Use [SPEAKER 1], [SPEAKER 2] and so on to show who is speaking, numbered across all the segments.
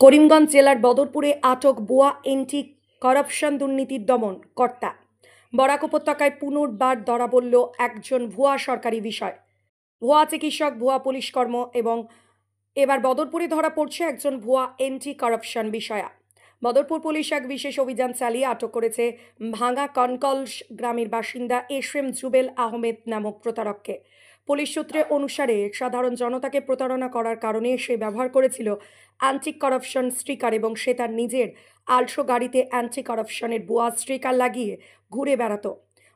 [SPEAKER 1] করিমগঞ্জ জেলার বদরপুরে আটক ভুয়া এন্টি করাপশন দুর্নীতির দমন কর্তা। বরাক উপত্যকায় পুনর্বার ধরা পড়ল একজন ভুয়া সরকারি বিষয়, ভুয়া চিকিৎসক, ভুয়া পুলিশ কর্ম এবং এবার বদরপুরে ধরা পড়ছে একজন ভুয়া এন্টি করাপশন বিষয়া। বদরপুর পুলিশ এক বিশেষ অভিযান চালিয়ে আটক করেছে ভাঙা কনকলস গ্রামের বাসিন্দা এসএম জুবেল আহমেদ নামক প্রতারককে। পুলিশ সূত্রে অনুসারে সাধারণ জনতাকে প্রতারণা করার কারণে সে ব্যবহার করেছিল অ্যান্টি করাপশন স্টিকার এবং সে তার নিজের আলট্রো গাড়িতে অ্যান্টি করাপশনের ভুয়া স্টিকার লাগিয়ে ঘুরে বেড়াতো।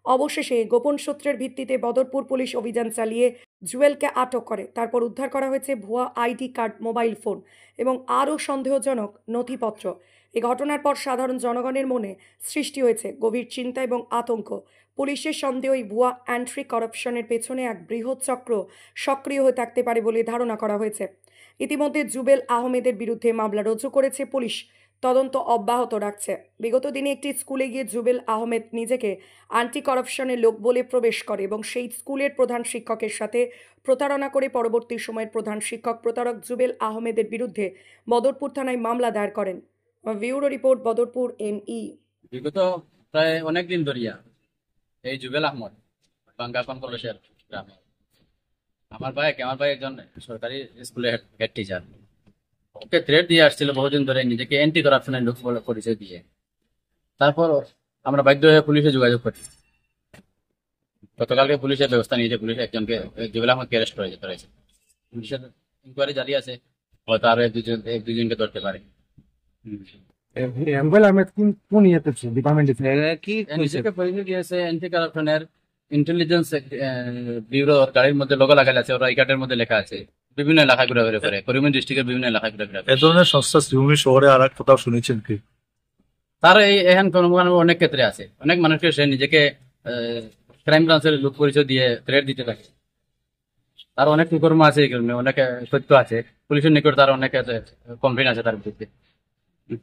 [SPEAKER 1] অবশেষে গোপন সূত্রের ভিত্তিতে বদরপুর পুলিশ অভিযান চালিয়ে জুয়েলকে আটক করে। তারপর উদ্ধার করা হয়েছে ভুয়া আইডি কার্ড, মোবাইল ফোন এবং আরও সন্দেহজনক নথিপত্র। এ ঘটনার পর সাধারণ জনগণের মনে সৃষ্টি হয়েছে গভীর চিন্তা এবং আতঙ্ক। পুলিশের সন্দেহ এই ভুয়া অ্যান্টি করাপশনের পেছনে এক বৃহৎ চক্র সক্রিয় হয়ে থাকতে পারে বলে ধারণা করা হয়েছে। ইতিমধ্যে জুবেল আহমেদের বিরুদ্ধে মামলা রুজু করেছে পুলিশ, তদন্ত অব্যাহত রাখছে। বিগত দিনে একটি স্কুলে গিয়ে জুবেল আহমেদ নিজেকে অ্যান্টি করাপশনের লোক বলে প্রবেশ করে এবং সেই স্কুলের প্রধান শিক্ষকের সাথে প্রতারণা করে পরবর্তী সময়ের প্রধান শিক্ষক প্রতারক জুবেল আহমেদের বিরুদ্ধে বদরপুর থানায় মামলা দায়ের করেন। Bureau report, Badarpur NE।
[SPEAKER 2] বিগত প্রায় অনেকদিন ধরিয়া এই জুবেল আহমদ বাঙ্গা কলেজের গ্রামে আমার ভাই একজন সরকারি স্কুলের হেড টিচার, ওকে থ্রেট দিয়ে আসছিল বহুদিন ধরে নিজেকে অ্যান্টি করাপশনের লোক বলে পরিচয় দিয়ে। তারপর আমরা বাধ্য হয়ে পুলিশে যোগাযোগ করি। গতকালকে পুলিশের ব্যবস্থা নিয়েছে, পুলিশ একজনকে জুবেল আহমদকে অ্যারেস্ট করে যেতে হয়েছে। পুলিশের ইনকোয়ারি জারি আছে, হয়তো আরো এক দুজনকে ধরতে পারে।
[SPEAKER 3] জুবেল আহমেদ কোন ইয়েতে ডিপার্টমেন্টে কি
[SPEAKER 2] নিজেকে পরিচয় দিয়েছে অ্যান্টি কারাপশনের ইন্টেলিজেন্স ব্যুরোর গাড়ির মধ্যে লোগো লাগাই আছে, ওরা এই কার্ডের মধ্যে লেখা আছে। বিভিন্ন এলাকা ঘুরে ঘুরে করে করিমগঞ্জ ডিস্ট্রিক্টের বিভিন্ন এলাকা ঘুরে ঘুরে।
[SPEAKER 4] এ ধরনের সংস্থা শ্রীভূমি শহরে আর এক কোথাও শুনেছেন কি?
[SPEAKER 2] তার এখন অনেক ক্ষেত্রে আছে, অনেক মানুষকে সে নিজেকে ক্রাইম ব্রাঞ্চের লোক পরিচয় দিয়ে থ্রেট দিতে থাকে। তার অনেক কুকর্ম আছে, অনেক সত্য আছে, পুলিশের নিকট তার অনেক কমপ্লেন আছে তার বিরুদ্ধে।